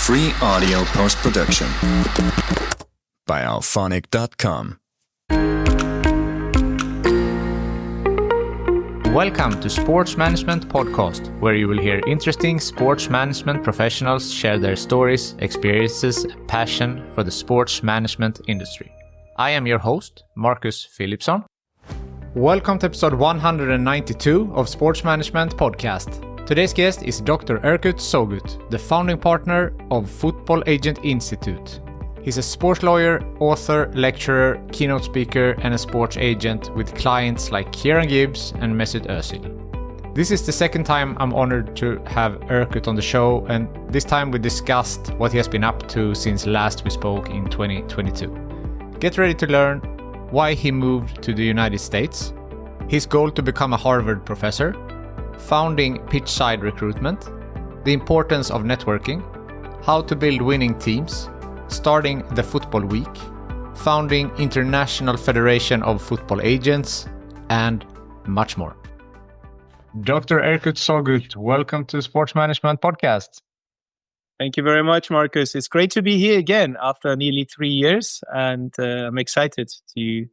Free audio post-production by alphonic.com. Welcome to Sports Management Podcast, where you will hear interesting sports management professionals share their stories, experiences, and passion for the sports management industry. I am your host, Marcus Philipsson. Welcome to episode 192 of Sports Management Podcast. Today's guest is Dr. Erkut Sogut, the founding partner of Football Agent Institute. He's a sports lawyer, author, lecturer, keynote speaker, and a sports agent with clients like Kieran, Gibbs, and Mesut, Özil. This is the second time I'm honored to have Erkut on the show, and this time we discussed what he has been up to since last we spoke in 2022. Get ready to learn why he moved to the United States, his goal to become a Harvard professor, Founding Pitchside Recruitment, the importance of networking, how to build winning teams, starting the football week, founding International Federation of Football Agents, and much more. Dr. Erkut Sogut, welcome to Sports Management Podcast. Thank you very much, Marcus. It's great to be here again after nearly 3 years, and I'm excited to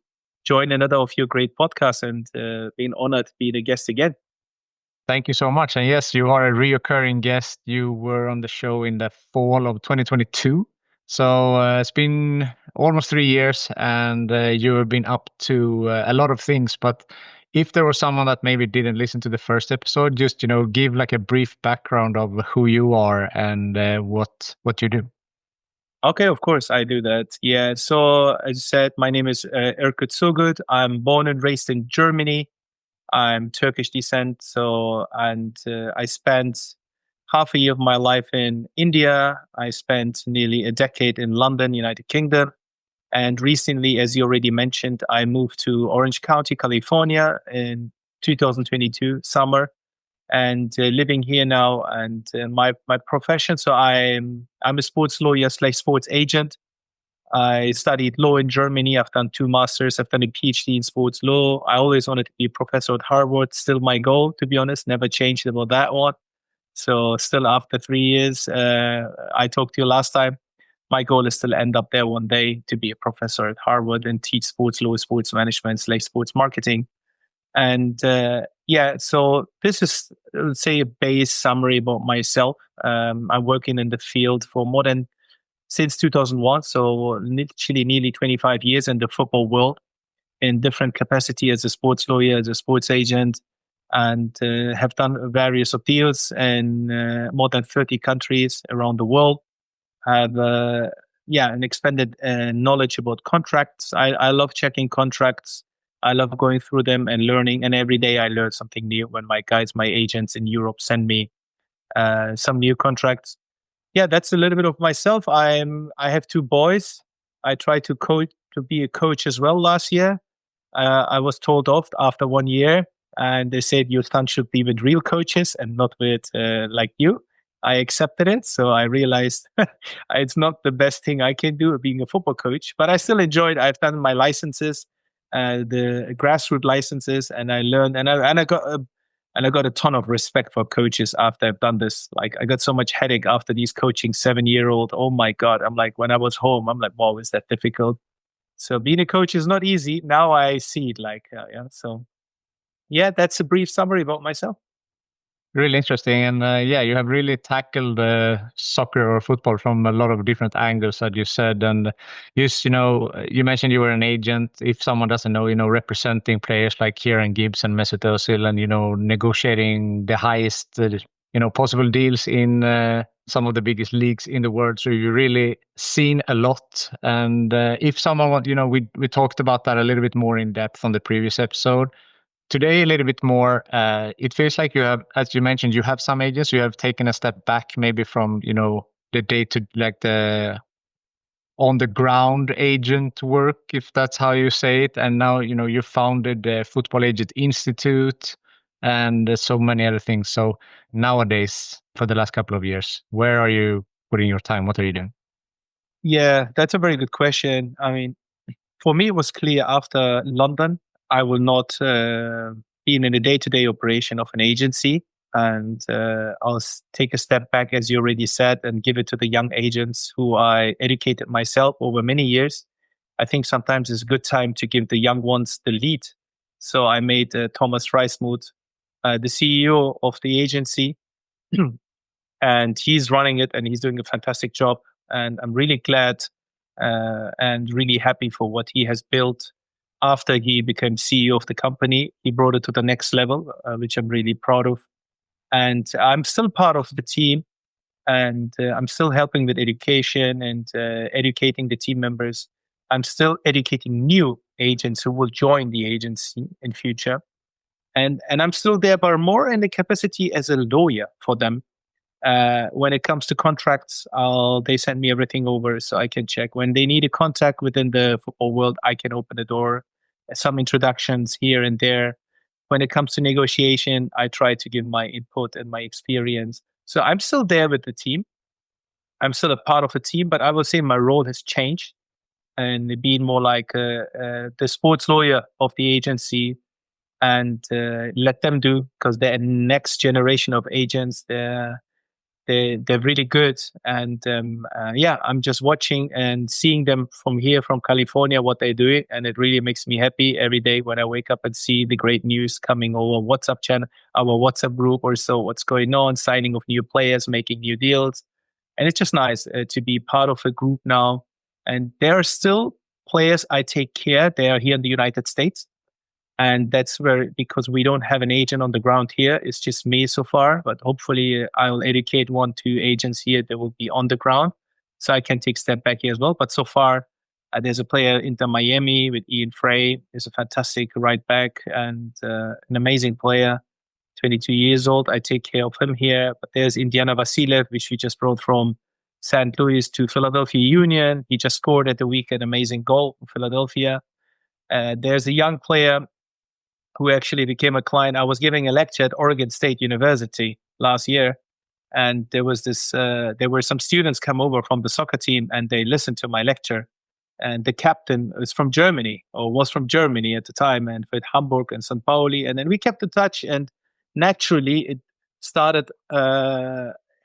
join another of your great podcasts and being honored to be the guest again. Thank you so much. And yes, you are a reoccurring guest. You were on the show in the fall of 2022. So it's been almost 3 years and you have been up to a lot of things. But if there was someone that maybe didn't listen to the first episode, just, give like a brief background of who you are and what you do. Okay, of course, I do that. Yeah, so as you said, my name is Erkut Sogut. I'm born and raised in Germany. I'm Turkish descent, I spent half a year of my life in India. I spent nearly a decade in London, United Kingdom. And recently, as you already mentioned, I moved to Orange County, California in 2022 summer, and living here now. And my profession, so I'm a sports lawyer / sports agent. I studied law in Germany. I've done 2 masters. I've done a PhD in sports law. I always wanted to be a professor at Harvard. Still my goal, to be honest. Never changed about that one. So still after 3 years, I talked to you last time. My goal is still end up there one day to be a professor at Harvard and teach sports law, sports management / sports marketing. And so this is, let's say, a base summary about myself. I'm working in the field for since 2001, so literally nearly 25 years in the football world in different capacity as a sports lawyer, as a sports agent, and have done various of deals in more than 30 countries around the world. Have an expanded knowledge about contracts. I love checking contracts. I love going through them and learning, and every day I learn something new when my agents in Europe send me some new contracts. Yeah, that's a little bit of myself. I have 2 boys. I tried to be a coach as well last year. I was told off after 1 year, and they said your son should be with real coaches and not with like you. I accepted it, so I realized it's not the best thing I can do being a football coach, but I still enjoyed. I've done my licenses, the grassroots licenses, and I learned, and I got a ton of respect for coaches after I've done this. Like, I got so much headache after these coaching 7-year-old. Oh my God. I'm like, when I was home, I'm like, wow, is that difficult? So being a coach is not easy. Now I see it that's a brief summary about myself. Really interesting. And you have really tackled soccer or football from a lot of different angles that you said. And you mentioned you were an agent. If someone doesn't know, representing players like Kieran, Gibbs, and Mesut Özil, and, negotiating the highest, possible deals in some of the biggest leagues in the world. So you've really seen a lot. And if someone wants, we talked about that a little bit more in depth on the previous episode. Today, a little bit more, it feels like you have, as you mentioned, you have some agents, you have taken a step back maybe from, the day to like the on the ground agent work, if that's how you say it. And now, you founded the Football Agent Institute and so many other things. So nowadays, for the last couple of years, where are you putting your time? What are you doing? Yeah, that's a very good question. I mean, for me, it was clear after London, I will not be in a day-to-day operation of an agency. And I'll take a step back, as you already said, and give it to the young agents who I educated myself over many years. I think sometimes it's a good time to give the young ones the lead. So I made Thomas Reismuth the CEO of the agency, and he's running it, and he's doing a fantastic job. And I'm really glad and really happy for what he has built after he became CEO of the company. He brought it to the next level, which I'm really proud of. And I'm still part of the team, and I'm still helping with education and educating the team members. I'm still educating new agents who will join the agency in future. And I'm still there, but more in the capacity as a lawyer for them. When it comes to contracts, they send me everything over so I can check. When they need a contact within the football world, I can open the door. Some introductions here and there. When it comes to negotiation, I try to give my input and my experience. So I'm still there with the team. I'm still a part of the team, but I will say my role has changed and being more like the sports lawyer of the agency, and let them do, because they're next generation of agents. They're really good, and I'm just watching and seeing them from here, from California, what they're doing, and it really makes me happy every day when I wake up and see the great news coming over WhatsApp channel, our WhatsApp group, or so what's going on, signing of new players, making new deals, and it's just nice to be part of a group now. And there are still players I take care. They are here in the United States. And that's where, because we don't have an agent on the ground here, it's just me so far. But hopefully I'll educate 1-2 agents here that will be on the ground, so I can take a step back here as well. But so far, there's a player Inter Miami with Ian Frey. He's a fantastic right back and an amazing player, 22 years old. I take care of him here. But there's Indiana Vasilev, which we just brought from St. Louis to Philadelphia Union. He just scored at the weekend, amazing goal for Philadelphia. There's a young player who actually became a client. I was giving a lecture at Oregon State University last year, and there were some students come over from the soccer team, and they listened to my lecture. And the captain was from Germany at the time, and with Hamburg and St. Pauli. And then we kept in touch, and naturally it started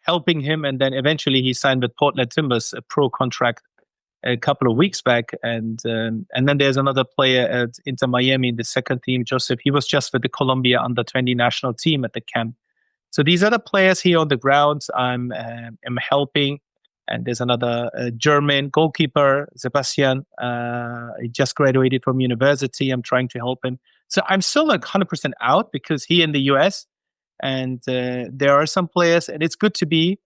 helping him. And then eventually he signed with Portland Timbers a pro contract a couple of weeks back, and then there's another player at Inter Miami in the second team, Joseph. He was just with the Colombia under-20 national team at the camp. So these are the players here on the ground I'm helping. And there's another German goalkeeper, Sebastian. He just graduated from university. I'm trying to help him. So I'm still like 100% out, because he in the US, and there are some players, and it's good to be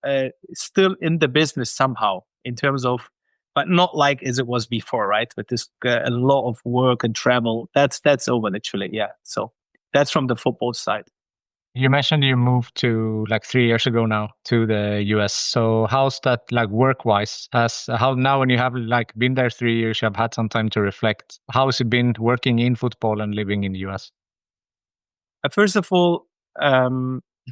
still in the business somehow, in terms of, but not like as it was before, right? With this a lot of work and travel. That's over literally, yeah. So that's from the football side. You mentioned you moved to like 3 years ago now to the US. So how's that like work-wise? How now, when you have like been there 3 years, you have had some time to reflect. How has it been working in football and living in the US? First of all,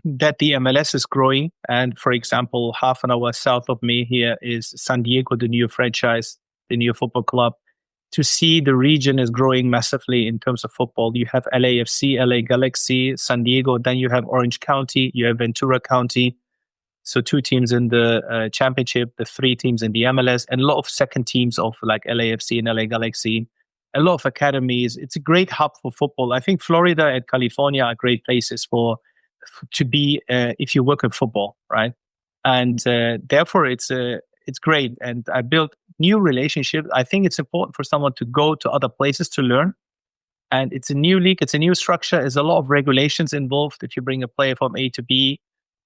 that the MLS is growing. And for example, half an hour south of me here is San Diego, the new franchise, the new football club. To see the region is growing massively in terms of football. You have LAFC, LA Galaxy, San Diego. Then you have Orange County, you have Ventura County. So 2 teams in the championship, the 3 teams in the MLS, and a lot of second teams of like LAFC and LA Galaxy. A lot of academies. It's a great hub for football. I think Florida and California are great places to be if you work in football, right? And therefore it's great. And I built new relationships. I think it's important for someone to go to other places to learn. And it's a new league, it's a new structure. There's a lot of regulations involved. If you bring a player from A to B,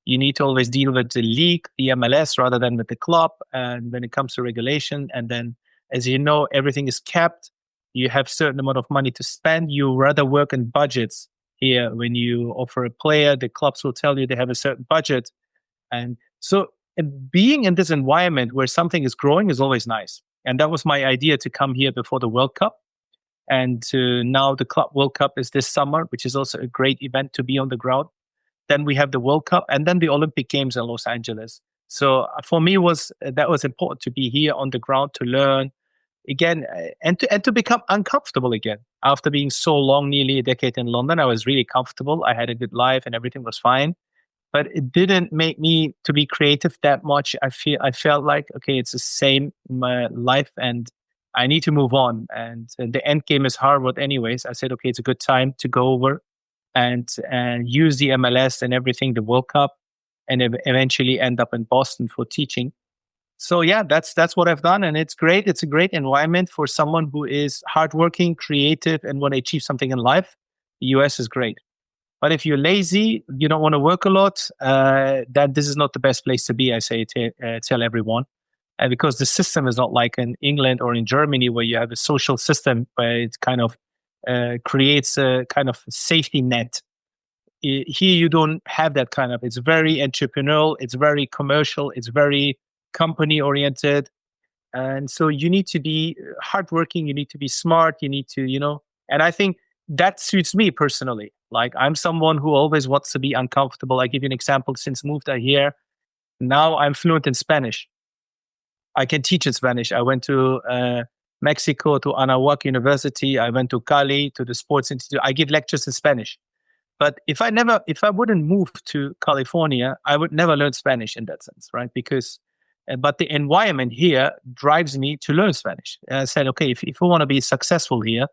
you need to always deal with the league, the MLS, rather than with the club. And when it comes to regulation, and then, as you know, everything is capped. You have certain amount of money to spend. You rather work in budgets. Here, when you offer a player, the clubs will tell you they have a certain budget. And so being in this environment where something is growing is always nice. And that was my idea, to come here before the World Cup. And now the Club World Cup is this summer, which is also a great event to be on the ground. Then we have the World Cup, and then the Olympic Games in Los Angeles. So for me, that was important to be here on the ground, to learn again, and to become uncomfortable again. After being so long, nearly a decade in London, I was really comfortable. I had a good life and everything was fine. but it didn't make me to be creative that much. I felt like, okay, it's the same life and I need to move on. And the end game is Harvard anyways. I said, okay, it's a good time to go over and use the MLS and everything, the World Cup, and eventually end up in Boston for teaching. So yeah, that's what I've done, and it's great. It's a great environment for someone who is hardworking, creative, and want to achieve something in life. The US is great. But if you're lazy, you don't want to work a lot, that this is not the best place to be. I say tell everyone, because the system is not like in England or in Germany where you have a social system where it kind of creates a kind of safety net. Here you don't have that kind of. It's very entrepreneurial. It's very commercial. It's very company oriented, and so you need to be hardworking. You need to be smart. You need to, and I think that suits me personally. Like I'm someone who always wants to be uncomfortable. I give you an example. Since moved here, now I'm fluent in Spanish. I can teach in Spanish. I went to Mexico to Anahuac University. I went to Cali to the Sports Institute. I give lectures in Spanish. But if I wouldn't move to California, I would never learn Spanish in that sense, right? Because, but the environment here drives me to learn Spanish. And I said, okay, if we want to be successful here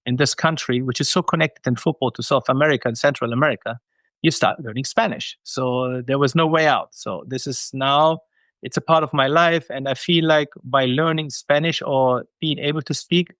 in this country, which is so connected in football to South America and Central America, you start learning Spanish. So there was no way out. So this is now, it's a part of my life. And I feel like by learning Spanish or being able to speak,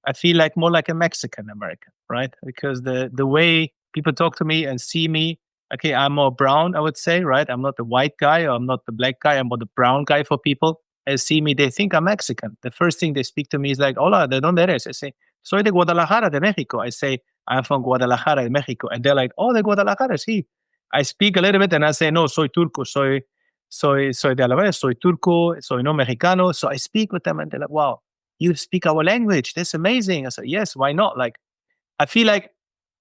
I feel like more like a Mexican American, right? Because the way people talk to me and see me, okay, I'm more brown, I would say, right? I'm not the white guy or I'm not the black guy. I'm more the brown guy for people. They see me, they think I'm Mexican. The first thing they speak to me is like, hola, ¿de dónde eres? I say, soy de Guadalajara, de Mexico. I say, I'm from Guadalajara, de Mexico. And they're like, oh, de Guadalajara, sí. I speak a little bit and I say, no, soy turco, soy de Alavés, soy turco, soy no mexicano. So I speak with them and they're like, wow, you speak our language. That's amazing. I said, yes, why not? Like, I feel like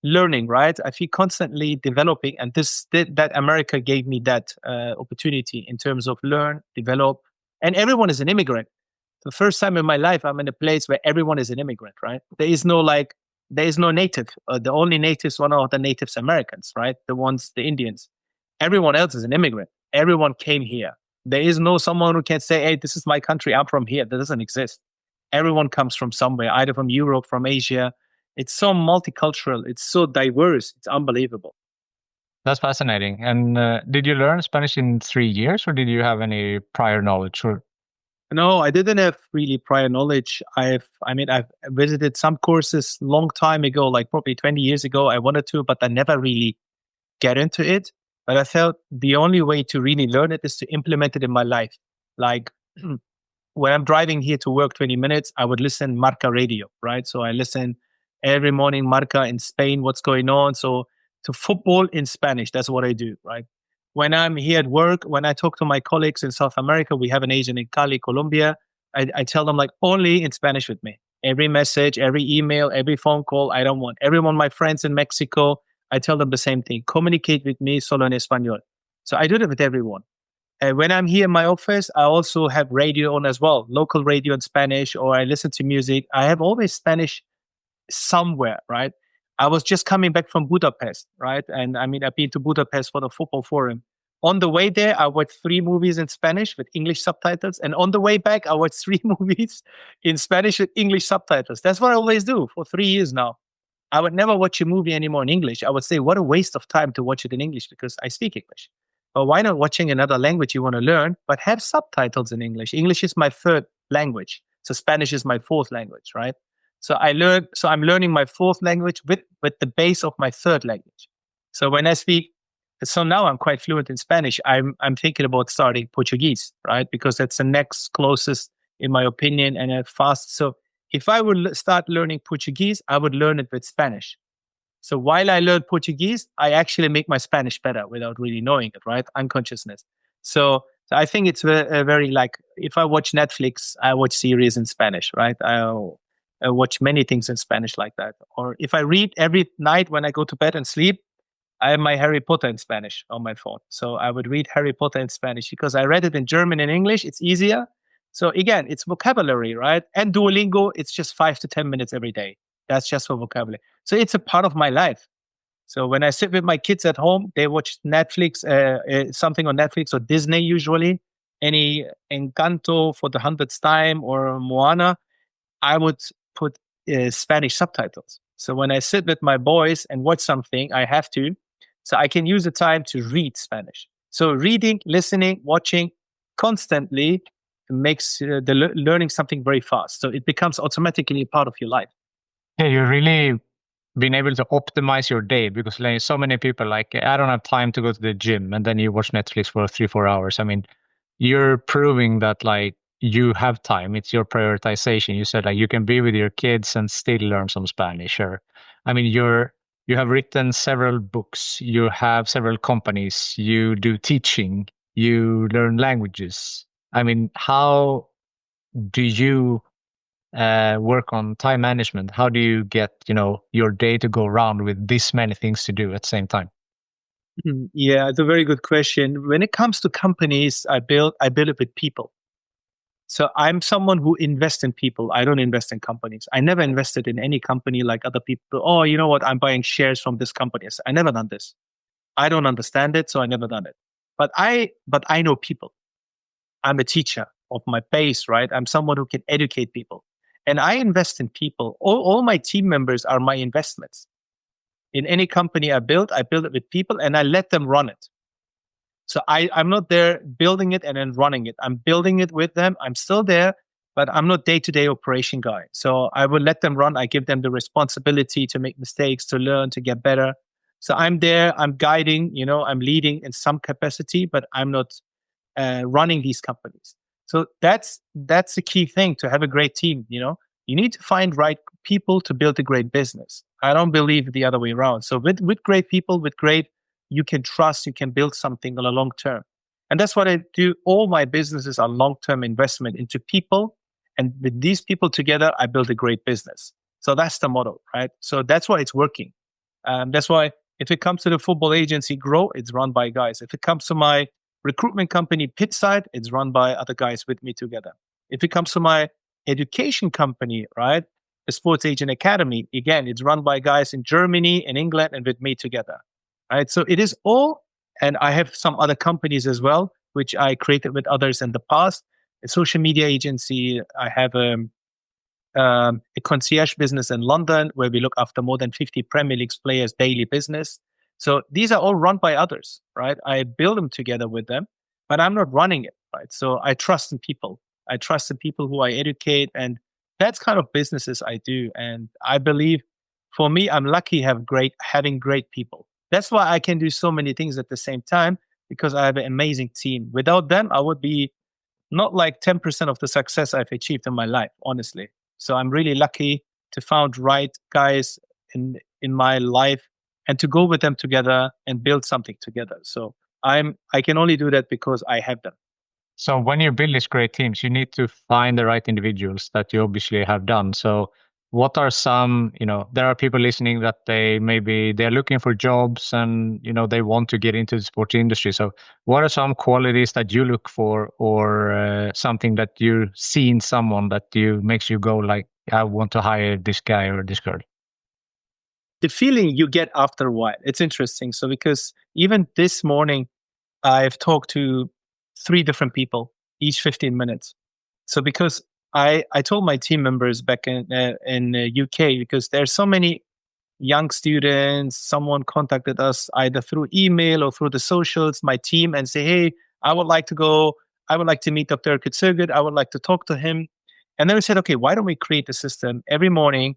learning, right? I feel constantly developing, and that America gave me that opportunity in terms of learn, develop, and everyone is an immigrant. The first time in my life, I'm in a place where everyone is an immigrant, right? There is no native. The only natives, one of the natives, Americans, right? The Indians. Everyone else is an immigrant. Everyone came here. There is no someone who can say, hey, this is my country, I'm from here. That doesn't exist. Everyone comes from somewhere, either from Europe, from Asia. It's so multicultural. It's so diverse. It's unbelievable. That's fascinating. And did you learn Spanish in 3 years, or did you have any prior knowledge? Or no, I didn't have really prior knowledge. I've visited some courses long time ago, like probably 20 years ago. I wanted to, but I never really get into it. But I felt the only way to really learn it is to implement it in my life. Like when I'm driving here to work 20 minutes, I would listen Marca radio, right? So I listen every morning Marca in Spain, what's going on. So to football in Spanish, that's what I do, right? When I'm here at work, when I talk to my colleagues in South America, we have an agent in Cali, Colombia. I tell them like only in Spanish with me. Every message, every email, every phone call, I don't want. Everyone, my friends in Mexico, I tell them the same thing. Communicate with me solo en español. So I do that with everyone. And when I'm here in my office, I also have radio on as well, local radio in Spanish, or I listen to music. I have always Spanish somewhere, right? I was just coming back from Budapest, right? And I've been to Budapest for the football forum. On the way there, I watched 3 movies in Spanish with English subtitles. And on the way back, I watched 3 movies in Spanish with English subtitles. That's what I always do for 3 years now. I would never watch a movie anymore in English. I would say, what a waste of time to watch it in English because I speak English. But why not watching another language you want to learn, but have subtitles in English? English is my 3rd language. So Spanish is my 4th language, right? So I'm learning my 4th language with the base of my 3rd language. So when I speak, so now I'm quite fluent in Spanish. I'm thinking about starting Portuguese, right? Because that's the next closest, in my opinion, and fast. So if I would start learning Portuguese, I would learn it with Spanish. So while I learn Portuguese, I actually make my Spanish better without really knowing it, right? Unconsciousness. So I think it's a very like, if I watch Netflix, I watch series in Spanish, right? I watch many things in Spanish like that. Or if I read every night when I go to bed and sleep, I have my Harry Potter in Spanish on my phone. So I would read Harry Potter in Spanish because I read it in German and English. It's easier. So again, it's vocabulary, right? And Duolingo, it's just 5 to 10 minutes every day. That's just for vocabulary. So it's a part of my life. So when I sit with my kids at home, they watch Netflix, something on Netflix or Disney usually, any Encanto for the 100th time or Moana, I would put Spanish subtitles. So when I sit with my boys and watch something, I have to. So I can use the time to read Spanish. So reading, listening, watching constantly makes learning something very fast. So it becomes automatically a part of your life. Yeah, you really been able to optimize your day, because like so many people like, I don't have time to go to the gym, and then you watch Netflix for 3-4 hours. I mean, you're proving that like you have time. It's your prioritization. You said like you can be with your kids and still learn some Spanish. Or I mean, you have written several books, you have several companies, you do teaching, you learn languages. I mean, how do you work on time management? How do you get, your day to go around with this many things to do at the same time? Yeah, it's a very good question. When it comes to companies, I build it with people. So I'm someone who invests in people. I don't invest in companies. I never invested in any company like other people. Oh, you know what? I'm buying shares from this company. I never done this. I don't understand it, so I never done it. But I know people. I'm a teacher of my base, right? I'm someone who can educate people. And I invest in people. All my team members are my investments. In any company I build it with people and I let them run it. So I'm not there building it and then running it. I'm building it with them. I'm still there, but I'm not day-to-day operation guy. So I will let them run. I give them the responsibility to make mistakes, to learn, to get better. So I'm there. I'm guiding. I'm leading in some capacity, but I'm not running these companies. So that's the key thing to have a great team. You need to find right people to build a great business. I don't believe the other way around. So with great people, you can trust, you can build something on a long term. And that's what I do. All my businesses are long-term investment into people. And with these people together, I build a great business. So that's the model, right? So that's why it's working. That's why if it comes to the football agency, Grow, it's run by guys. If it comes to my recruitment company, Pitchside, it's run by other guys with me together. If it comes to my education company, right, the Sports Agent Academy, again, it's run by guys in Germany, in England, and with me together. Right. So it is all, and I have some other companies as well, which I created with others in the past. A social media agency. I have a concierge business in London where we look after more than 50 Premier League players' daily business. So these are all run by others, right? I build them together with them, but I'm not running it, right? So I trust in people. I trust the people who I educate, and that's kind of businesses I do. And I believe, for me, I'm lucky having great people. That's why I can do so many things at the same time, because I have an amazing team. Without them, I would be not like 10% of the success I've achieved in my life, honestly. So I'm really lucky to found right guys in my life and to go with them together and build something together. So I can only do that because I have them. So when you build these great teams, you need to find the right individuals that you obviously have done. So what are some, there are people listening that they're looking for jobs and, they want to get into the sports industry. So what are some qualities that you look for, or something that you see in someone that makes you go like, I want to hire this guy or this girl? The feeling you get after a while, it's interesting. So because even this morning, I've talked to 3 different people, each 15 minutes. So because I told my team members back in UK, because there's so many young students, someone contacted us either through email or through the socials, my team, and say, hey, I would like to meet Dr. Erkut Sogut. I would like to talk to him. And then we said, okay, why don't we create a system? Every morning,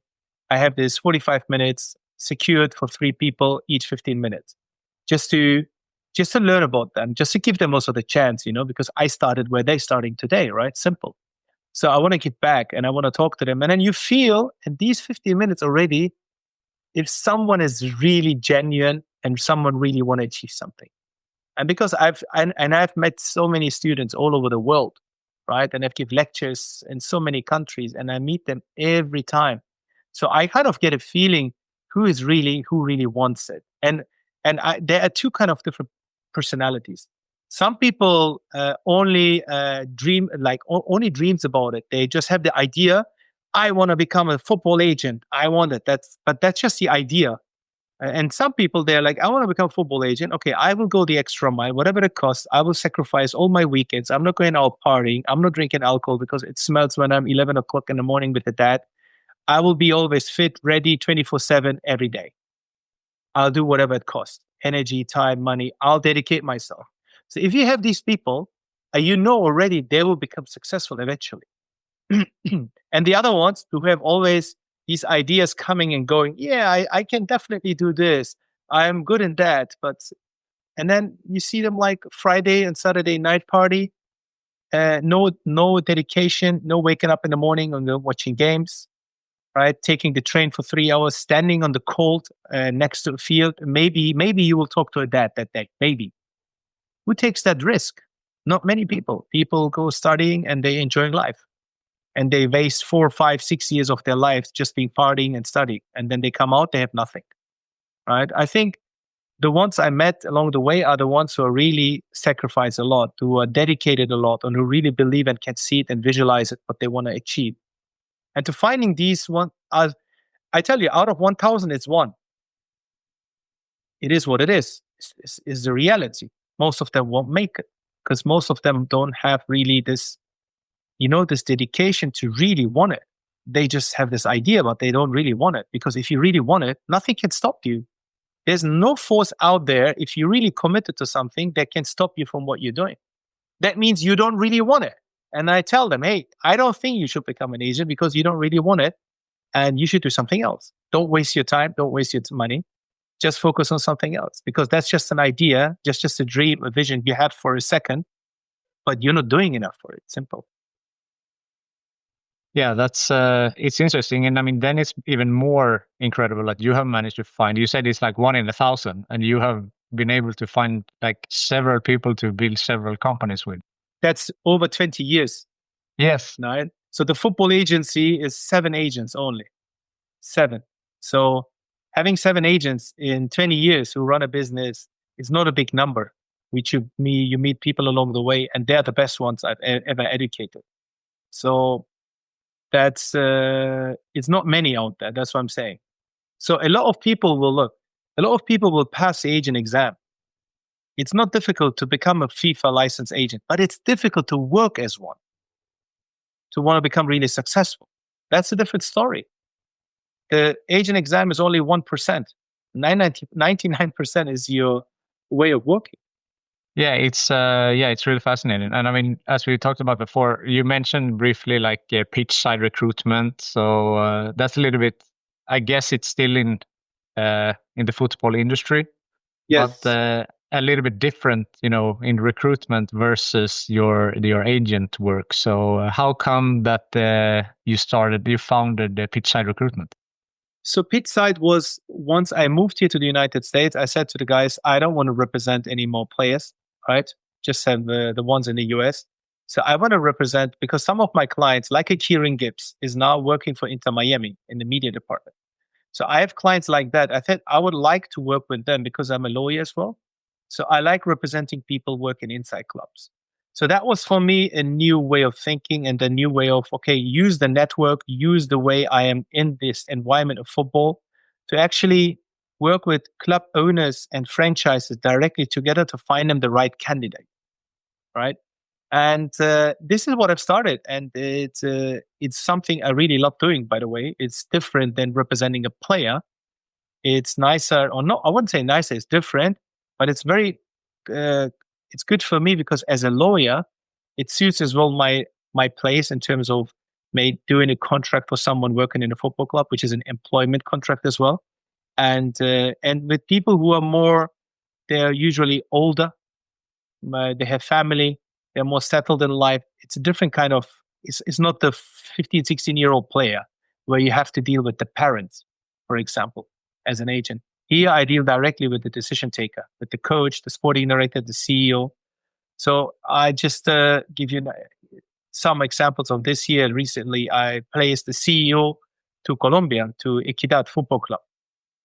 I have this 45 minutes secured for 3 people, each 15 minutes, just to learn about them, just to give them also the chance, because I started where they're starting today, right? Simple. So I want to give back and I want to talk to them. And then you feel in these 15 minutes already, if someone is really genuine and someone really want to achieve something. And because I've met so many students all over the world, right? And I've give lectures in so many countries and I meet them every time. So I kind of get a feeling who really wants it. And there are 2 kind of different personalities. Some people only only dreams about it. They just have the idea. I want to become a football agent. I want it. But that's just the idea. And some people, they're like, I want to become a football agent. Okay, I will go the extra mile, whatever it costs. I will sacrifice all my weekends. I'm not going out partying. I'm not drinking alcohol because it smells when I'm 11 o'clock in the morning with the dad. I will be always fit, ready 24/7 every day. I'll do whatever it costs. Energy, time, money. I'll dedicate myself. So if you have these people, you know already they will become successful eventually. And the other ones who have always these ideas coming and going, yeah, I can definitely do this. I'm good in that. And then you see them like Friday and Saturday night party, no dedication, no waking up in the morning and watching games, right? Taking the train for 3 hours, standing on the cold next to the field. Maybe you will talk to a dad that day. Maybe. Who takes that risk? Not many people. People go studying and they enjoying life. And they waste 4, 5, 6 years of their lives just being partying and studying. And then they come out, they have nothing, right? I think the ones I met along the way are the ones who are really sacrifice a lot, who are dedicated a lot, and who really believe and can see it and visualize it, what they want to achieve. And to finding these one, I tell you, out of 1,000, it's one. It is what it is. It's the reality. Most of them won't make it because most of them don't have really this, this dedication to really want it. They just have this idea, but they don't really want it. Because if you really want it, nothing can stop you. There's no force out there, if you're really committed to something, that can stop you from what you're doing. That means you don't really want it. And I tell them, hey, I don't think you should become an agent because you don't really want it. And you should do something else. Don't waste your time. Don't waste your money. Just focus on something else. Because that's just an idea, just a dream, a vision you had for a second, but you're not doing enough for it. Simple. Yeah, that's it's interesting, and I mean, then it's even more incredible that you have managed to find. You said it's like 1 in 1,000, and you have been able to find like several people to build several companies with. That's over 20 years. Yes. Right. So the football agency is 7 agents only. 7. So having 7 agents in 20 years who run a business is not a big number. You meet people along the way, and they're the best ones I've ever educated. So that's it's not many out there. That's what I'm saying. So a lot of people will pass the agent exam. It's not difficult to become a FIFA licensed agent, but it's difficult to work as one, to want to become really successful. That's a different story. The agent exam is only 1%. 99% is your way of working. Yeah, it's really fascinating. And I mean, as we talked about before, you mentioned briefly like pitchside recruitment. So that's a little bit, I guess it's still in the football industry, Yes. but a little bit different, in recruitment versus your agent work. So how come that you founded the pitchside recruitment? So pitchside was, once I moved here to the United States, I said to the guys, I don't want to represent any more players, right? Just have the ones in the US. So I want to represent, because some of my clients, like a Kieran Gibbs, is now working for Inter Miami in the media department. So I have clients like that. I said I would like to work with them because I'm a lawyer as well. So I like representing people working inside clubs. So that was for me a new way of thinking and a new way of, okay, use the network, use the way I am in this environment of football to actually work with club owners and franchises directly together to find them the right candidate, right? And this is what I've started. And it's something I really love doing, by the way. It's different than representing a player. It's nicer, or no, I wouldn't say nicer, it's different, but it's very it's good for me because as a lawyer, it suits as well my place in terms of doing a contract for someone working in a football club, which is an employment contract as well. And with people who are more, they're usually older, they have family, they're more settled in life. It's a different kind of, it's not the 15, 16-year-old player where you have to deal with the parents, for example, as an agent. Here, I deal directly with the decision taker, with the coach, the sporting director, the CEO. So I just give you some examples of this year. Recently, I placed the CEO to Colombia, to Equidad Football Club,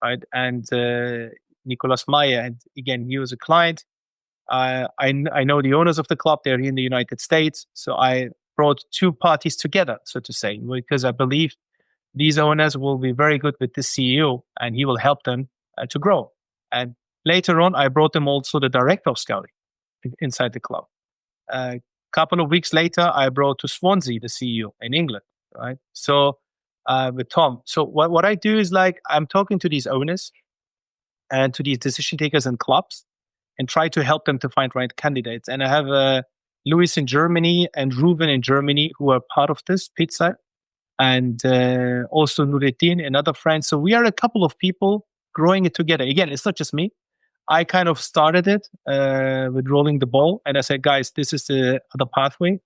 right? And Nicolas Maya, and again, he was a client. I know the owners of the club. They're here in the United States. So I brought 2 parties together, so to say, because I believe these owners will be very good with the CEO and he will help them to grow. And later on, I brought them also the director of scouting inside the club. A couple of weeks later, I brought to Swansea the CEO in England, right? So with Tom. So what I do is like I'm talking to these owners and to these decision takers and clubs and try to help them to find right candidates. And I have Louis in Germany and Ruben in Germany who are part of this Pitchside, and also Nureddin, another friend. So we are a couple of people growing it together. Again, it's not just me. I kind of started it with rolling the ball, and I said, guys, this is the pathway.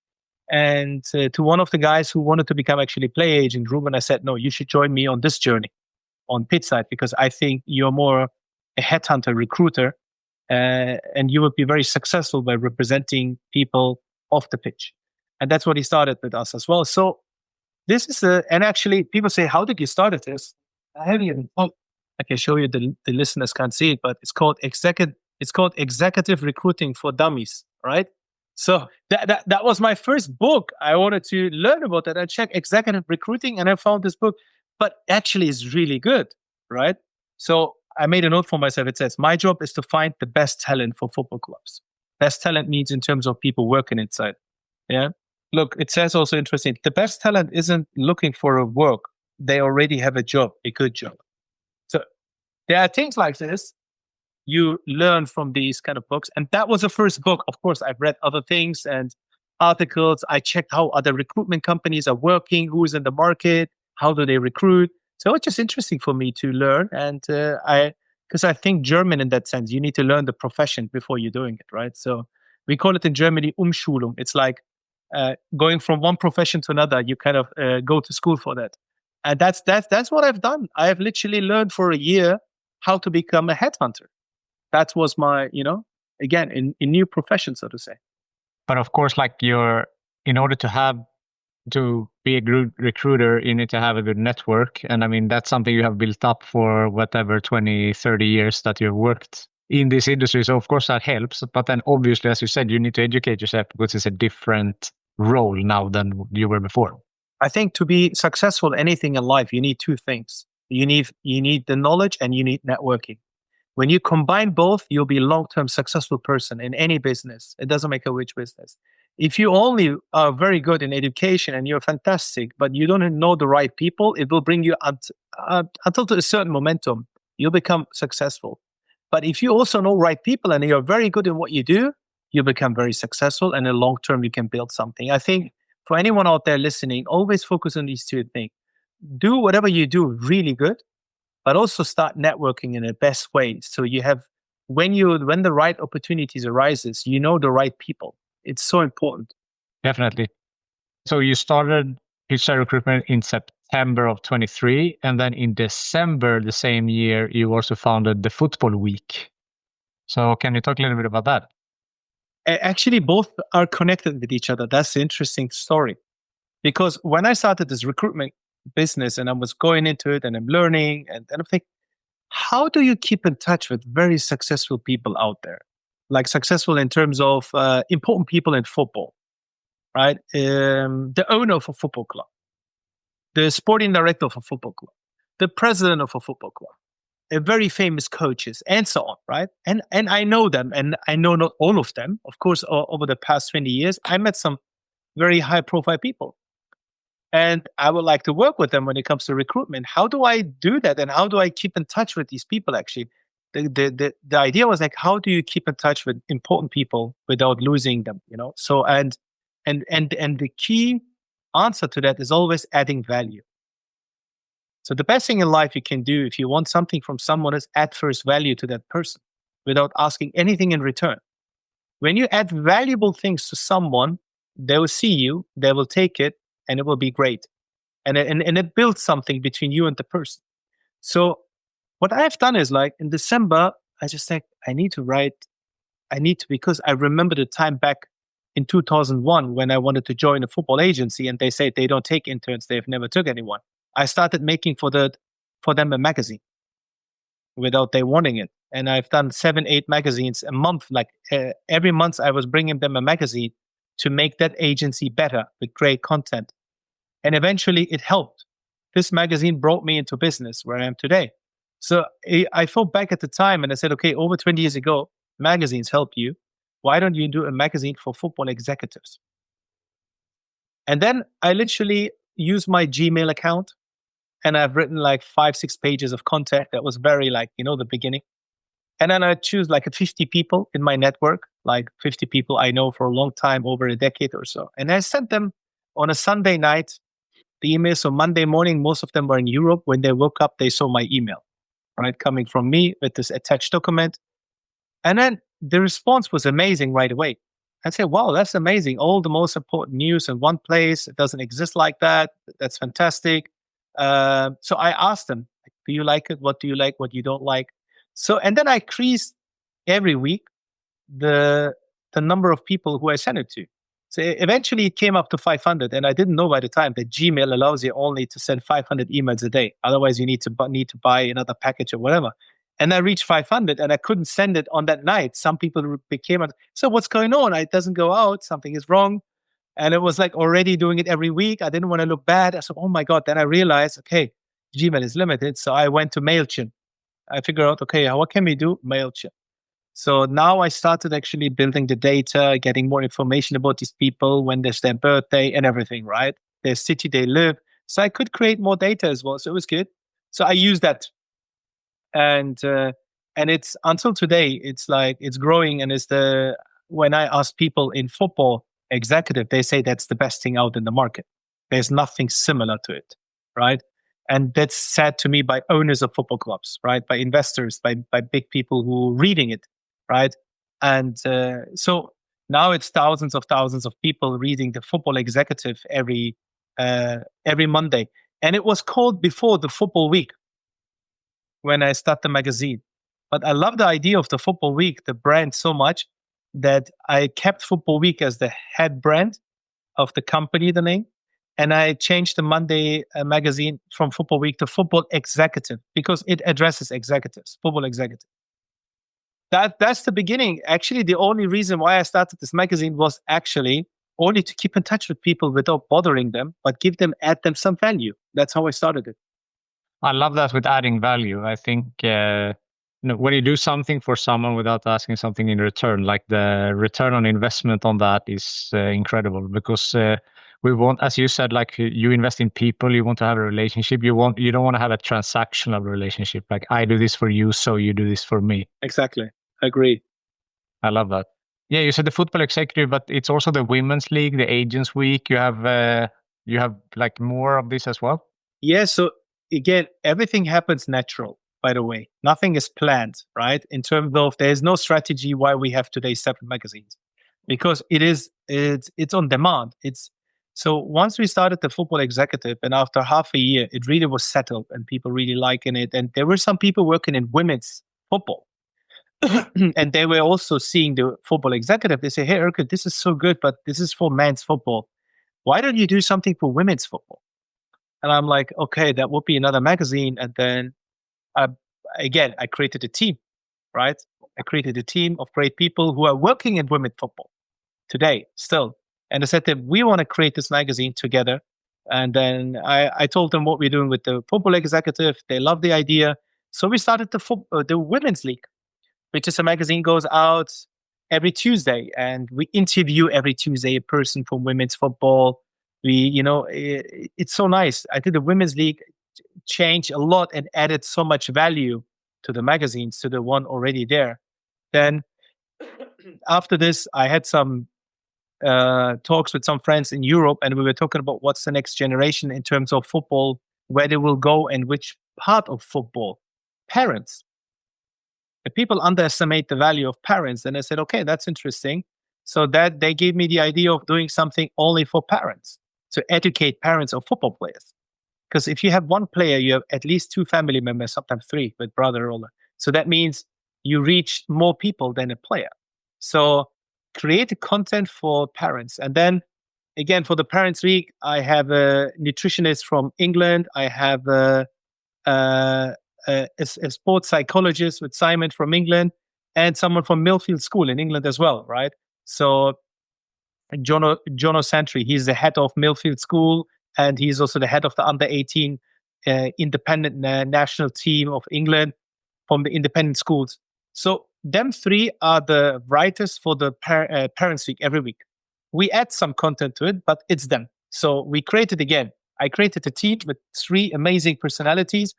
And to one of the guys who wanted to become actually play agent, Ruben, I said, no, you should join me on this journey on Pitchside, because I think you're more a headhunter, recruiter, and you will be very successful by representing people off the pitch. And that's what he started with us as well. So this is and actually people say, how did you start this? I haven't even thought. I can show you, the listeners can't see it, but it's called executive recruiting for dummies, right? So that was my first book. I wanted to learn about that. I checked executive recruiting and I found this book, but actually it's really good, right? So I made a note for myself. It says, my job is to find the best talent for football clubs. Best talent means in terms of people working inside. Yeah. Look, it says also interesting. The best talent isn't looking for a work. They already have a job, a good job. So there are things like this you learn from these kind of books. And that was the first book. Of course, I've read other things and articles. I checked how other recruitment companies are working, who is in the market, how do they recruit. So it's just interesting for me to learn. And because I think German in that sense, you need to learn the profession before you're doing it, right? So we call it in Germany Umschulung. It's like going from one profession to another. You kind of go to school for that. And that's what I've done. I have literally learned for a year how to become a headhunter. That was my, again, in new profession, so to say. But of course, like in order to be a good recruiter, you need to have a good network. And I mean, that's something you have built up for whatever, 20, 30 years that you've worked in this industry. So of course that helps. But then obviously, as you said, you need to educate yourself because it's a different role now than you were before. I think to be successful in anything in life, you need two things. You need the knowledge and you need networking. When you combine both, you'll be a long-term successful person in any business. It doesn't matter which business. If you only are very good in education and you're fantastic, but you don't know the right people, it will bring you until to a certain momentum. You'll become successful. But if you also know right people and you're very good in what you do, you become very successful, and in the long term, you can build something. I think for anyone out there listening, always focus on these two things. Do whatever you do really good, but also start networking in the best way. So you have, when the right opportunities arises, you know the right people. It's so important. Definitely. So you started Pitchside Recruitment in September of 23, and then in December the same year, you also founded the Football Week. So can you talk a little bit about that? Actually, both are connected with each other. That's the interesting story. Because when I started this recruitment business and I was going into it and I'm learning and I'm thinking, how do you keep in touch with very successful people out there? Like successful in terms of important people in football, right? The owner of a football club, the sporting director of a football club, the president of a football club, a very famous coaches, and so on, right? And I know them, and I know not all of them. Of course, over the past 20 years, I met some very high-profile people. And I would like to work with them when it comes to recruitment. How do I do that? And how do I keep in touch with these people? Actually, the idea was like, how do you keep in touch with important people without losing them? So and the key answer to that is always adding value. So the best thing in life you can do if you want something from someone is add first value to that person without asking anything in return. When you add valuable things to someone, they will see you, they will take it, and it will be great. And it builds something between you and the person. So what I've done is like in December, I just think because I remember the time back in 2001 when I wanted to join a football agency and they said they don't take interns, they've never took anyone. I started making for them a magazine without they wanting it. And I've done 7-8 magazines a month. Like every month I was bringing them a magazine to make that agency better with great content. And eventually it helped. This magazine brought me into business where I am today. So I thought back at the time and I said, okay, over 20 years ago, magazines help you. Why don't you do a magazine for football executives? And then I literally use my Gmail account and I've written like 5, 6 pages of content that was very like, the beginning. And then I choose like 50 people in my network, like 50 people I know for a long time, over a decade or so. And I sent them on a Sunday night the email. So Monday morning, most of them were in Europe. When they woke up, they saw my email, right, coming from me with this attached document. And then the response was amazing right away. I said, wow, that's amazing. All the most important news in one place. It doesn't exist like that. That's fantastic. So I asked them, do you like it? What do you like? What you don't like? So, and then I increased every week the number of people who I sent it to. So eventually it came up to 500, and I didn't know by the time that Gmail allows you only to send 500 emails a day. Otherwise, you need to buy another package or whatever. And I reached 500, and I couldn't send it on that night. Some people became, so what's going on? It doesn't go out. Something is wrong. And it was like already doing it every week. I didn't want to look bad. I said, oh my God. Then I realized, okay, Gmail is limited. So I went to MailChimp. I figured out, okay, what can we do? MailChimp. So now I started actually building the data, getting more information about these people, when there's their birthday and everything, right? Their city they live. So I could create more data as well. So it was good. So I used that. And it's until today, it's like it's growing. And when I ask people in football executive, they say that's the best thing out in the market. There's nothing similar to it, right? And that's said to me by owners of football clubs, right? By investors, by big people who are reading it, right? And so now it's thousands of people reading the Football Executive every Monday. And it was called before the Football Week when I started the magazine. But I love the idea of the Football Week, the brand, so much that I kept Football Week as the head brand of the company, the name. And I changed the Monday magazine from Football Week to Football Executive because it addresses executives, football executive. That's the beginning. Actually, the only reason why I started this magazine was actually only to keep in touch with people without bothering them, but add them some value. That's how I started it. I love that with adding value. I think when you do something for someone without asking something in return, like the return on investment on that is incredible because we want, as you said, like you invest in people, you want to have a relationship. You don't want to have a transactional relationship. Like I do this for you, so you do this for me. Exactly. Agree. I love that. Yeah, you said the football executive, but it's also the women's league, the agents week. You have like more of this as well. Yeah. So again, everything happens natural. By the way, nothing is planned, right? In terms of there's no strategy why we have today separate magazines, because it's on demand. So once we started the Football Executive, and after half a year, it really was settled, and people really liking it. And there were some people working in women's football. And they were also seeing the Football Executive. They say, hey, Erkut, this is so good, but this is for men's football. Why don't you do something for women's football? And I'm like, okay, that would be another magazine. And then I created a team, right? I created a team of great people who are working in women's football today still. And I said that we want to create this magazine together. And then I told them what we're doing with the Football Executive. They loved the idea. So we started the Women's League, which is a magazine goes out every Tuesday. And we interview every Tuesday a person from women's football. It's so nice. I think the Women's League changed a lot and added so much value to the magazines, to the one already there. Then after this, I had some talks with some friends in Europe, and we were talking about what's the next generation in terms of football, where they will go and which part of football. Parents. The people underestimate the value of parents. And I said, okay, that's interesting. So that they gave me the idea of doing something only for parents, to educate parents of football players. Because if you have one player, you have at least 2 family members, sometimes 3 with brother or so that means you reach more people than a player. So create a content for parents. And then again, for the Parents League, I have a nutritionist from England. I have a sports psychologist with Simon from England, and someone from Millfield School in England as well, right? So Jono Santry, he's the head of Millfield School, and he's also the head of the under 18 independent national team of England from the independent schools. So them three are the writers for the Parents Week every week. We add some content to it, but it's them. So we created again. I created a team with three amazing personalities,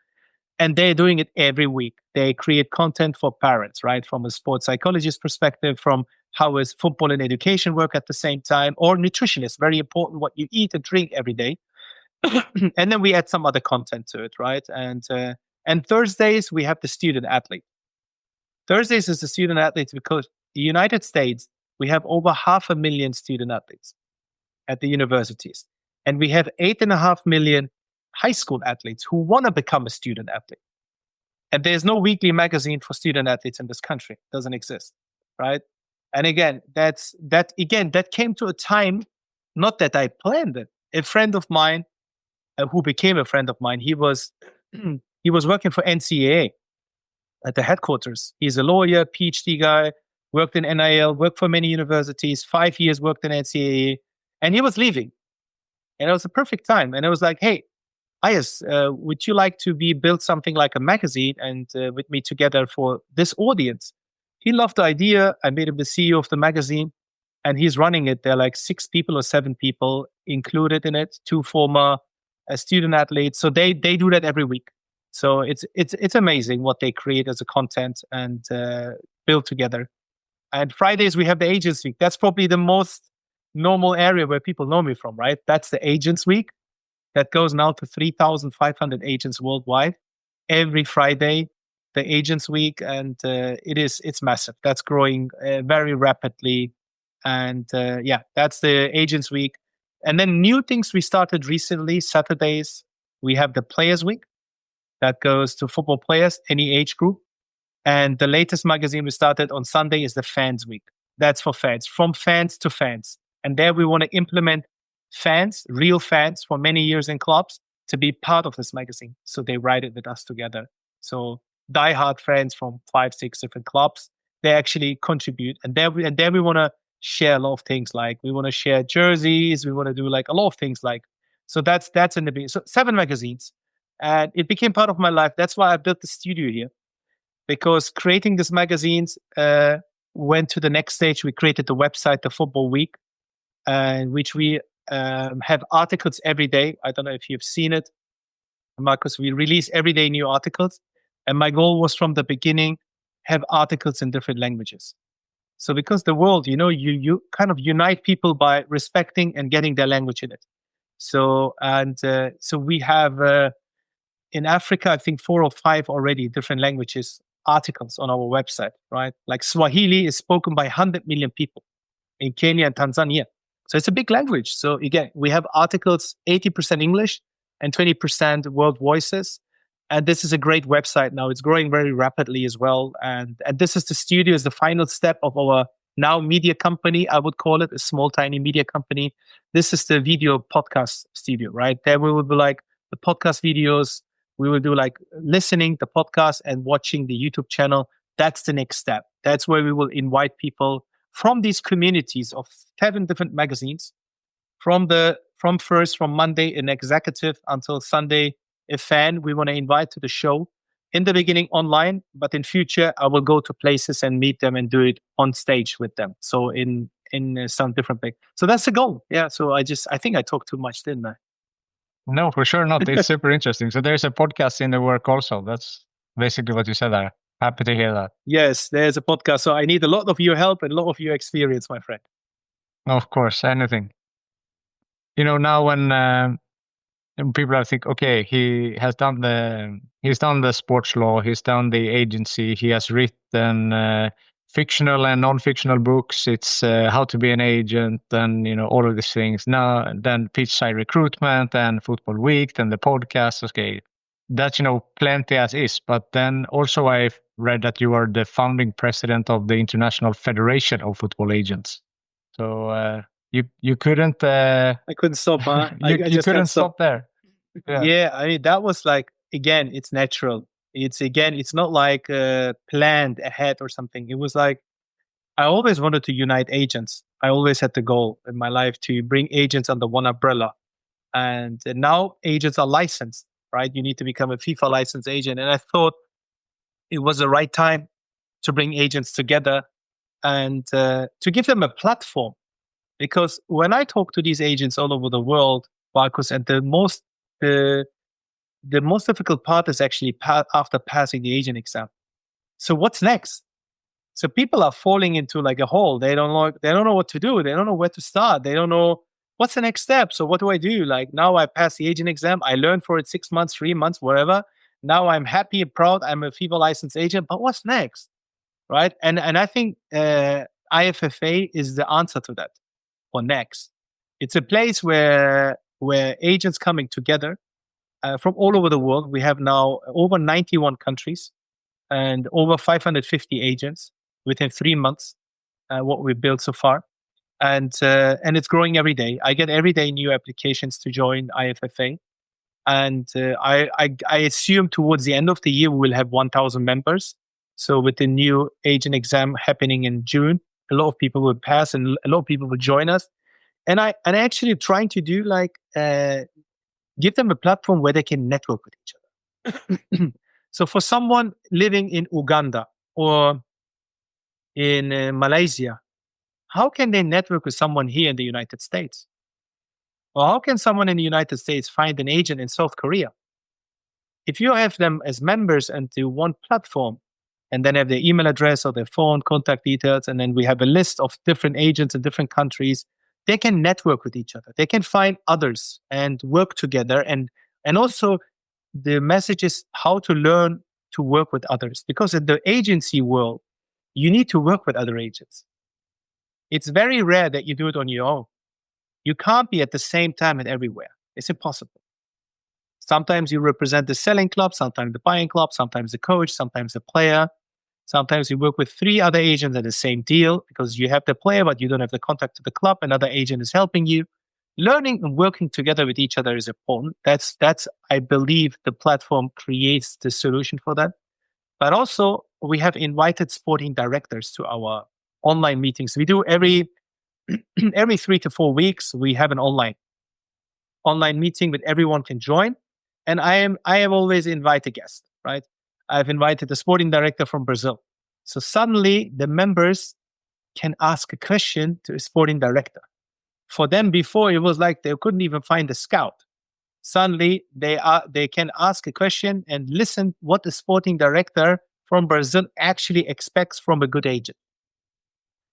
and they're doing it every week. They create content for parents, right? From a sports psychologist perspective, from how is football and education work at the same time, or nutritionist, very important what you eat and drink every day. And then we add some other content to it, right? And Thursdays we have the student athlete. Thursdays is the student athletes because the United States, we have over 500,000 student athletes at the universities. And we have 8.5 million high school athletes who want to become a student athlete. And there's no weekly magazine for student athletes in this country. It doesn't exist, right? And again, that came to a time, not that I planned it. A friend of mine, who became a friend of mine, he was working for NCAA at the headquarters. He's a lawyer, PhD guy, worked in NIL, worked for many universities, 5 years worked in NCAA, and he was leaving. And it was a perfect time. And I was like, hey, Ayas, would you like to build something like a magazine and with me together for this audience? He loved the idea. I made him the CEO of the magazine, and he's running it. There are like 6 people or 7 people included in it, 2 former student athletes. So they do that every week. So it's amazing what they create as a content and build together. And Fridays we have the Agents Week. That's probably the most normal area where people know me from, right? That's the Agents Week. That goes now to 3,500 agents worldwide. Every Friday, the Agents Week, and it's massive. That's growing very rapidly, and that's the Agents Week. And then new things we started recently. Saturdays we have the Players Week that goes to football players, any age group. And the latest magazine we started on Sunday is the Fans Week. That's for fans, from fans to fans. And there we want to implement fans, real fans for many years in clubs to be part of this magazine. So they write it with us together. So diehard fans from 5, 6 different clubs, they actually contribute. And then we want to share a lot of things, like we want to share jerseys. We want to do like a lot of things like, so that's in the beginning. So 7 magazines. And it became part of my life. That's why I built the studio here, because creating these magazines went to the next stage. We created the website, the Football Week, which we have articles every day. I don't know if you've seen it, Marcus. We release every day new articles. And my goal was from the beginning, have articles in different languages. So because the world, you kind of unite people by respecting and getting their language in it. So we have in Africa, I think 4 or 5 already different languages articles on our website, right? Like Swahili is spoken by 100 million people in Kenya and Tanzania. So it's a big language. So again, we have articles, 80% English and 20% world voices. And this is a great website now. It's growing very rapidly as well. And this is the studio, is the final step of our now media company. I would call it a small, tiny media company. This is the video podcast studio, right? There we will be like the podcast videos. We will do like listening the podcast and watching the YouTube channel. That's the next step. That's where we will invite people from these communities of 7 different magazines, from Monday an executive until Sunday a fan. We want to invite to the show in the beginning online, but in future I will go to places and meet them and do it on stage with them. So in some different way. So that's the goal. Yeah. So I think I talked too much, didn't I? No, for sure not. It's super interesting. So there's a podcast in the work also. That's basically what you said there. Happy to hear that. Yes, there's a podcast. So I need a lot of your help and a lot of your experience, my friend. Of course, anything. Now when people think, okay, he's done the sports law, he's done the agency, he has written fictional and non-fictional books. It's how to be an agent and all of these things. Now then, Pitchside Recruitment and Football Week and the podcast. Okay, that's plenty as is. But then also I've read that you are the founding president of the International Federation of Football Agents. So you couldn't. I couldn't stop. Huh? You couldn't stop there. Yeah, I mean that was like, again, it's natural. It's not like planned ahead or something. It was like, I always wanted to unite agents. I always had the goal in my life to bring agents under one umbrella. And now agents are licensed. right? You need to become a FIFA licensed agent. And I thought it was the right time to bring agents together and to give them a platform. Because when I talk to these agents all over the world, Marcus, and the most difficult part is actually after passing the agent exam. So what's next? So people are falling into like a hole. They don't know what to do. They don't know where to start. They don't know what's the next step. So what do I do? Like, now I passed the agent exam. I learned for it 6 months, 3 months, whatever. Now I'm happy and proud. I'm a FIFA licensed agent. But what's next? Right? And I think IFFA is the answer to that. For next, it's a place where agents coming together from all over the world. We have now over 91 countries and over 550 agents within 3 months. What we've built so far, and it's growing every day. I get every day new applications to join IFFA, and I assume towards the end of the year we will have 1,000 members. So with the new agent exam happening in June, a lot of people will pass and a lot of people will join us. And I actually trying to do like give them a platform where they can network with each other. So for someone living in Uganda or in Malaysia, how can they network with someone here in the United States? Or how can someone in the United States find an agent in South Korea? If you have them as members into one platform, and then have their email address or their phone, contact details, and then we have a list of different agents in different countries, they can network with each other. They can find others and work together. And also the message is how to learn to work with others. Because in the agency world, you need to work with other agents. It's very rare that you do it on your own. You can't be at the same time and everywhere. It's impossible. Sometimes you represent the selling club, sometimes the buying club, sometimes the coach, sometimes the player. Sometimes you work with 3 other agents at the same deal because you have the player, but you don't have the contact to the club. Another agent is helping you. Learning and working together with each other is important. That's I believe the platform creates the solution for that. But also we have invited sporting directors to our online meetings. We do every 3 to 4 weeks. We have an online meeting that everyone can join. And I have always invited guests, right? I've invited the sporting director from Brazil. So suddenly the members can ask a question to a sporting director. For them before, it was like they couldn't even find a scout. Suddenly they can ask a question and listen what the sporting director from Brazil actually expects from a good agent.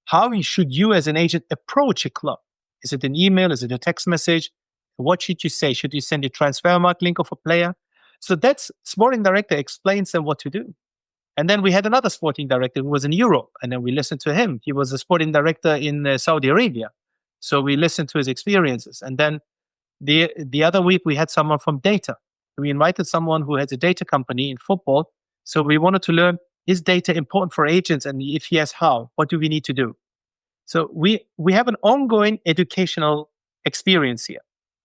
How should you as an agent approach a club? Is it an email? Is it a text message? What should you say? Should you send a transfer mark link of a player? So that's sporting director explains them what to do. And then we had another sporting director who was in Europe, and then we listened to him. He was a sporting director in Saudi Arabia. So we listened to his experiences. And then the other week we had someone from data. We invited someone who has a data company in football. So we wanted to learn, is data important for agents? And if yes, how? What do we need to do? So we have an ongoing educational experience here.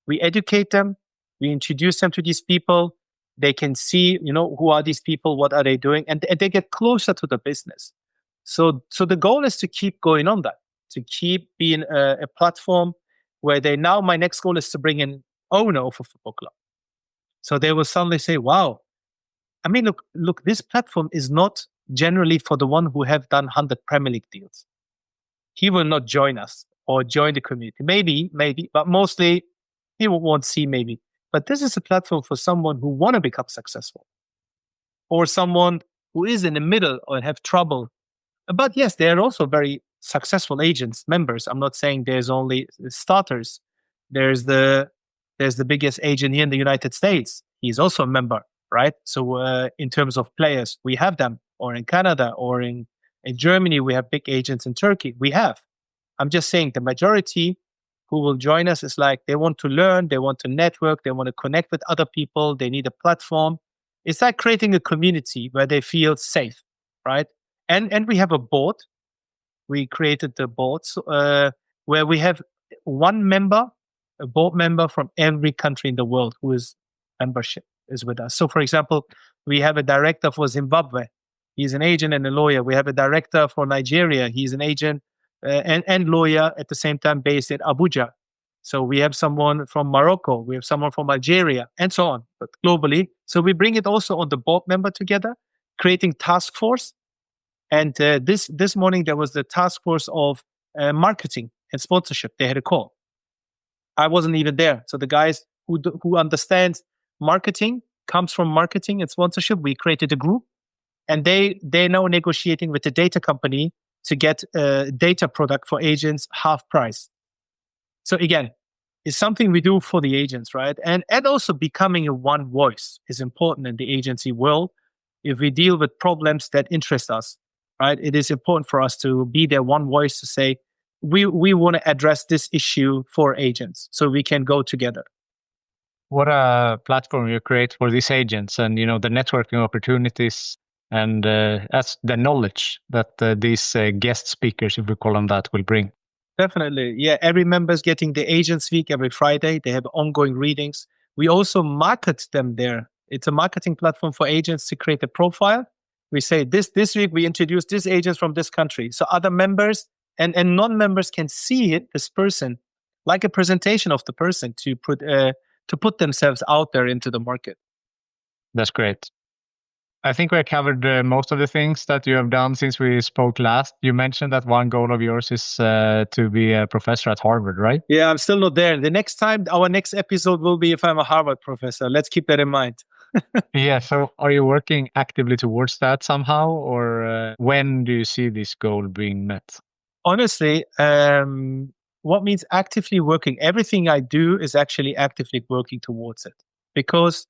We educate them. We introduce them to these people. They can see, who are these people? What are they doing? And they get closer to the business. So the goal is to keep going on that, to keep being a platform where my next goal is to bring in owner of a football club. So they will suddenly say, wow, I mean, look, this platform is not generally for the one who have done 100 Premier League deals. He will not join us or join the community. Maybe, but mostly he won't see maybe. But this is a platform for someone who want to become successful or someone who is in the middle or have trouble. But yes, there are also very successful agents, members. I'm not saying there's only starters. There's the biggest agent here in the United States. He's also a member, right? So in terms of players, we have them, or in Canada, or in Germany, we have big agents in Turkey. We have. I'm just saying the majority who will join us is like they want to learn, they want to network, they want to connect with other people, they need a platform. It's like creating a community where they feel safe, right? And we have a board. We created the boards where we have one member, a board member from every country in the world who is membership is with us. So for example, we have a director for Zimbabwe. He's an agent and a lawyer. We have a director for Nigeria. He's an agent and lawyer at the same time based in Abuja. So we have someone from Morocco, we have someone from Algeria, and so on, but globally. So we bring it also on the board member together, creating task force. And this morning there was the task force of marketing and sponsorship. They had a call. I wasn't even there. So the guys who understands marketing, comes from marketing and sponsorship, we created a group, and they're now negotiating with the data company to get a data product for agents half price. So again, it's something we do for the agents, right? And also becoming a one voice is important in the agency world. If we deal with problems that interest us, right, it is important for us to be their one voice to say, we want to address this issue for agents so we can go together. What a platform you create for these agents, and the networking opportunities, and that's the knowledge that these guest speakers, if we call them that, will bring. Definitely. Yeah, every member is getting the Agents Week every Friday. They have ongoing readings. We also market them there. It's a marketing platform for agents to create a profile. We say this week we introduced this agents from this country. So other members and non-members can see it, this person, like a presentation of the person to put themselves out there into the market. That's great. I think we covered most of the things that you have done since we spoke last. You mentioned that one goal of yours is to be a professor at Harvard, right? Yeah, I'm still not there. Our next episode will be if I'm a Harvard professor. Let's keep that in mind. Yeah. So are you working actively towards that somehow, or when do you see this goal being met? Honestly, what means actively working? Everything I do is actually actively working towards it, because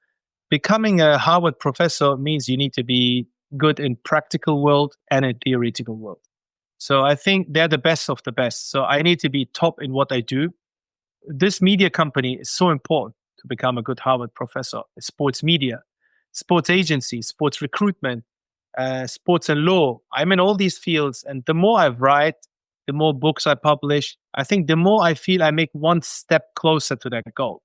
becoming a Harvard professor means you need to be good in practical world and in theoretical world. So I think they're the best of the best. So I need to be top in what I do. This media company is so important to become a good Harvard professor. It's sports media, sports agency, sports recruitment, sports and law. I'm in all these fields. And the more I write, the more books I publish, I think the more I feel I make one step closer to that goal,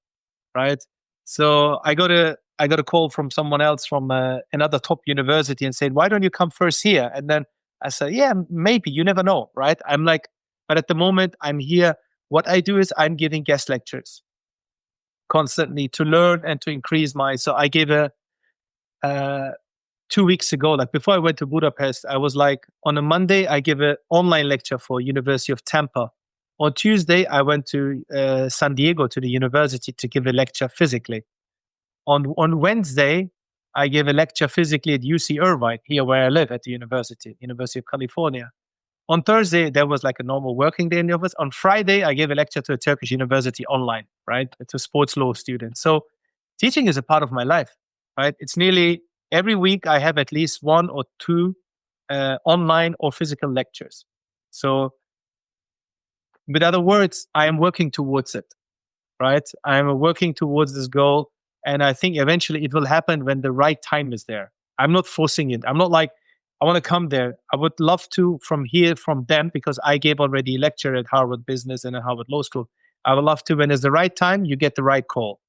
right? So I got a call from someone else from another top university and said, why don't you come first here? And then I said, yeah, maybe, you never know, right? I'm like, but at the moment I'm here. What I do is I'm giving guest lectures constantly to learn and to increase so I gave 2 weeks ago, like before I went to Budapest, I was like, on a Monday, I give an online lecture for University of Tampa. On Tuesday, I went to San Diego to the university to give a lecture physically. On Wednesday, I gave a lecture physically at UC Irvine, here where I live at the University of California. On Thursday, there was like a normal working day in the office. On Friday, I gave a lecture to a Turkish university online, right? To sports law students. So teaching is a part of my life, right? It's nearly every week I have at least 1 or 2 online or physical lectures. So with other words, I am working towards it, right? I am working towards this goal. And I think eventually it will happen when the right time is there. I'm not forcing it. I'm not like, I want to come there. I would love to from them, because I gave already a lecture at Harvard Business and at Harvard Law School. I would love to, when it's the right time, you get the right call.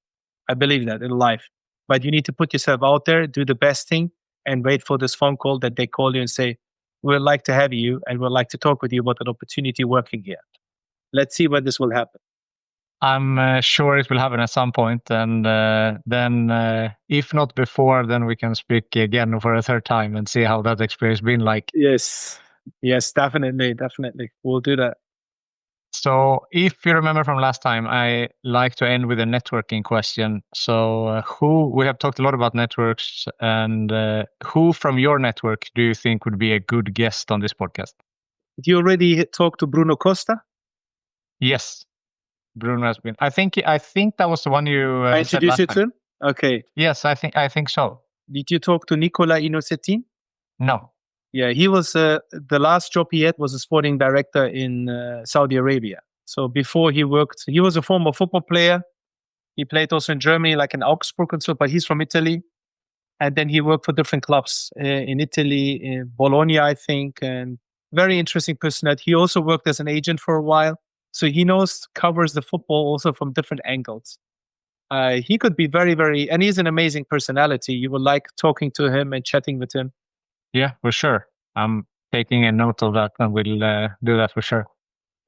I believe that in life. But you need to put yourself out there, do the best thing, and wait for this phone call that they call you and say, we'd like to have you and we'd like to talk with you about an opportunity working here. Let's see when this will happen. I'm sure it will happen at some point, and then if not before, then we can speak again for a third time and see how that experience been like. Yes, definitely. We'll do that. So if you remember from last time, I like to end with a networking question. So we have talked a lot about networks, and who from your network do you think would be a good guest on this podcast? Did you already talk to Bruno Costa? Yes. Bruno has been. I think that was the one you I introduced you to him? Okay. Yes, I think so. Did you talk to Nicola Inocetin? No. Yeah, he was the last job he had was a sporting director in Saudi Arabia. So before he was a former football player. He played also in Germany, like in Augsburg and so, but he's from Italy. And then he worked for different clubs in Italy, in Bologna, I think, and very interesting personality. He also worked as an agent for a while. So he covers the football also from different angles. He could be very, very, and he's an amazing personality. You will like talking to him and chatting with him. Yeah, for sure. I'm taking a note of that, and we'll do that for sure.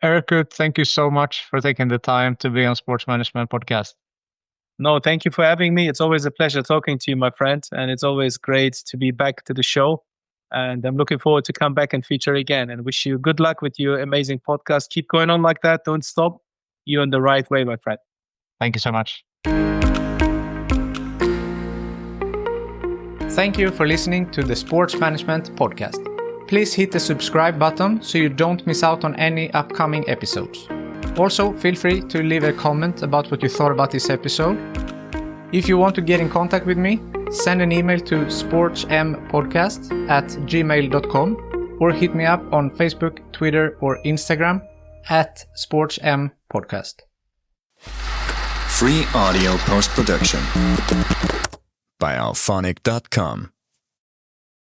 Erkut, thank you so much for taking the time to be on Sports Management Podcast. No, thank you for having me. It's always a pleasure talking to you, my friend. And it's always great to be back to the show. And I'm looking forward to come back and feature again, and wish you good luck with your amazing podcast. Keep going on like that. Don't stop. You're on the right way, my friend. Thank you so much. Thank you for listening to the Sports Management Podcast. Please hit the subscribe button so you don't miss out on any upcoming episodes. Also, feel free to leave a comment about what you thought about this episode. If you want to get in contact with me, send an email to sportsmpodcast@gmail.com or hit me up on Facebook, Twitter, or Instagram @sportsmpodcast. Free audio post-production by alphonic.com.